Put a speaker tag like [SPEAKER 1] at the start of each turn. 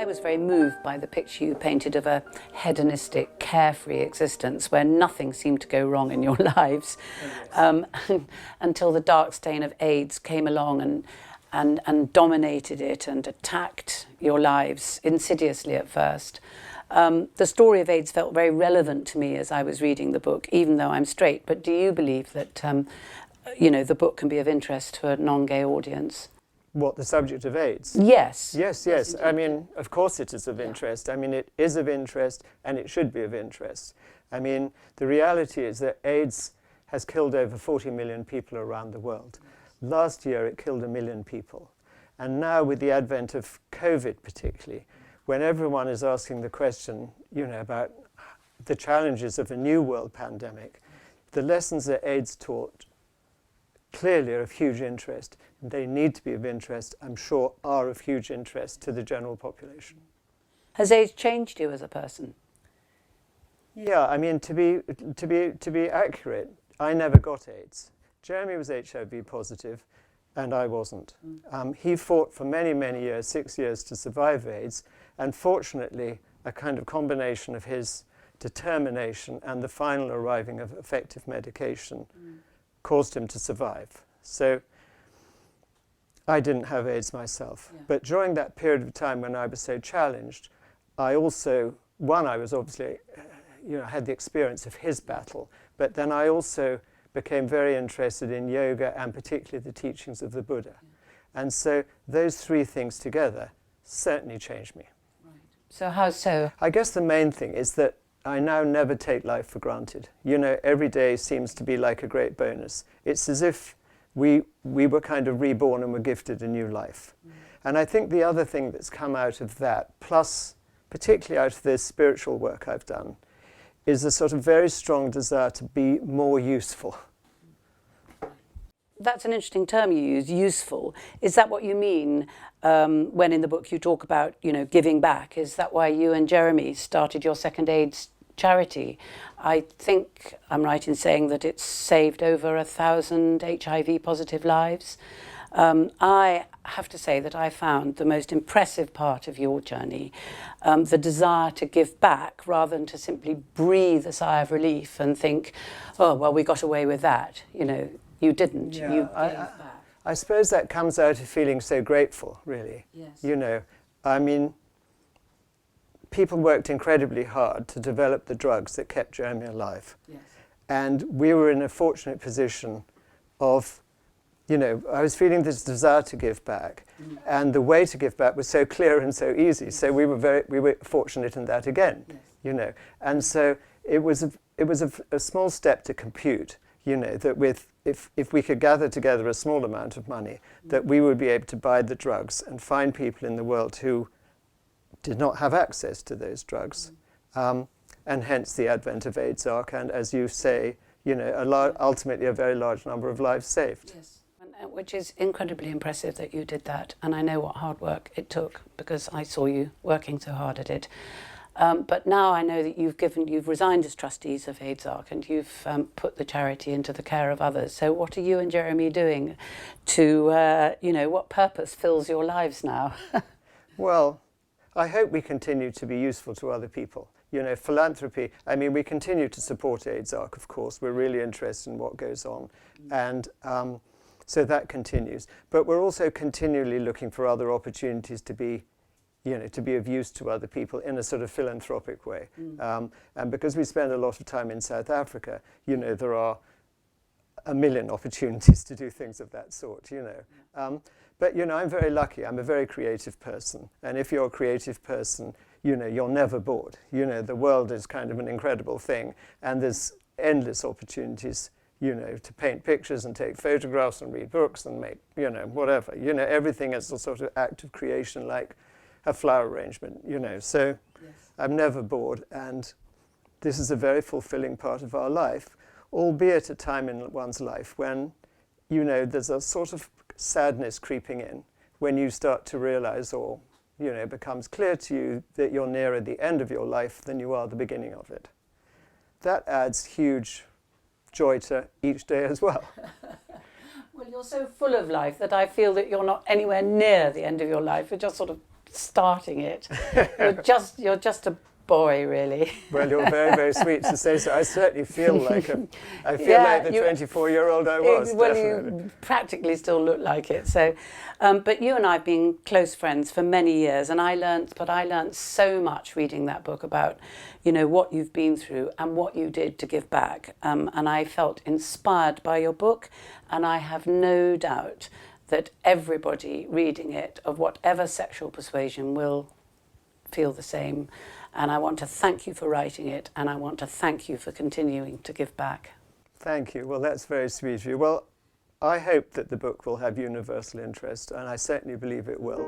[SPEAKER 1] was very moved by the picture you painted of a hedonistic, carefree existence where nothing seemed to go wrong in your lives, until the dark stain of AIDS came along and dominated it and attacked your lives insidiously at first. The story of AIDS felt very relevant to me as I was reading the book, even though I'm straight. But do you believe that, the book can be of interest to a non-gay audience?
[SPEAKER 2] What, the subject of AIDS?
[SPEAKER 1] Yes.
[SPEAKER 2] Yes. I mean, of course it is of interest. I mean, it is of interest and it should be of interest. I mean, the reality is that AIDS has killed over 40 million people around the world. Last year it killed 1 million people. And now with the advent of COVID particularly, when everyone is asking the question, about the challenges of a new world pandemic, the lessons that AIDS taught clearly are of huge interest. And they need to be of interest, I'm sure, are of huge interest to the general population.
[SPEAKER 1] Has AIDS changed you as a person?
[SPEAKER 2] Yeah, I mean, to be accurate, I never got AIDS. Jeremy was HIV positive, and I wasn't. He fought for many, many years, 6 years, to survive AIDS, and fortunately, a kind of combination of his determination and the final arriving of effective medication caused him to survive. So I didn't have AIDS myself. Yeah. But during that period of time when I was so challenged, I also, I was obviously, had the experience of his battle, but then I also became very interested in yoga and particularly the teachings of the Buddha. Yeah. And so those three things together certainly changed me.
[SPEAKER 1] Right. So how so?
[SPEAKER 2] I guess the main thing is that I now never take life for granted. Every day seems to be like a great bonus. It's as if we were kind of reborn and were gifted a new life. And I think the other thing that's come out of that, plus particularly out of this spiritual work I've done, is a sort of very strong desire to be more useful.
[SPEAKER 1] That's an interesting term you use, useful. Is that what you mean when in the book you talk about, giving back? Is that why you and Jeremy started your Second AIDS charity? I think I'm right in saying that it's saved over 1,000 HIV positive lives. I have to say that I found the most impressive part of your journey, the desire to give back rather than to simply breathe a sigh of relief and think, oh, well, we got away with that. You didn't.
[SPEAKER 2] Yeah,
[SPEAKER 1] you gave back.
[SPEAKER 2] I suppose that comes out of feeling so grateful, really.
[SPEAKER 1] Yes.
[SPEAKER 2] I mean, people worked incredibly hard to develop the drugs that kept Jeremy alive.
[SPEAKER 1] Yes.
[SPEAKER 2] And we were in a fortunate position of, I was feeling this desire to give back. And the way to give back was so clear and so easy. Yes. So we were fortunate in that again, yes. And so it was a small step to compute, that if we could gather together a small amount of money, that we would be able to buy the drugs and find people in the world who did not have access to those drugs, and hence the advent of AIDS-ARC, and as you say, ultimately a very large number of lives saved.
[SPEAKER 1] Yes, which is incredibly impressive that you did that, and I know what hard work it took because I saw you working so hard at it. But now I know that you've resigned as trustees of AIDS-ARC and you've put the charity into the care of others. So what are you and Jeremy doing to, what purpose fills your lives now?
[SPEAKER 2] Well, I hope we continue to be useful to other people. Philanthropy, I mean, we continue to support AIDS-ARC, of course. We're really interested in what goes on. And so that continues. But we're also continually looking for other opportunities to be of use to other people in a sort of philanthropic way. And because we spend a lot of time in South Africa, there are a million opportunities to do things of that sort, But, I'm very lucky. I'm a very creative person. And if you're a creative person, you're never bored. The world is kind of an incredible thing. And there's endless opportunities, to paint pictures and take photographs and read books and make, whatever. Everything is a sort of act of creation, like a flower arrangement, So yes. I'm never bored. And this is a very fulfilling part of our life, albeit a time in one's life when, there's a sort of sadness creeping in when you start to realize, or, it becomes clear to you that you're nearer the end of your life than you are the beginning of it. That adds huge joy to each day as well.
[SPEAKER 1] Well, you're so full of life that I feel that you're not anywhere near the end of your life. You're just sort of starting it. You're just a boy, really.
[SPEAKER 2] Well, you're very, very sweet to say so. I certainly feel like
[SPEAKER 1] Yeah,
[SPEAKER 2] the 24-year-old I was.
[SPEAKER 1] Well,
[SPEAKER 2] Definitely.
[SPEAKER 1] you practically still look like it. So, but you and I have been close friends for many years, and I learnt so much reading that book about, you know, what you've been through and what you did to give back. And I felt inspired by your book, and I have no doubt that everybody reading it, of whatever sexual persuasion, will feel the same. And I want to thank you for writing it, and I want to thank you for continuing to give back.
[SPEAKER 2] Thank you. Well, that's very sweet of you. Well, I hope that the book will have universal interest, and I certainly believe it will.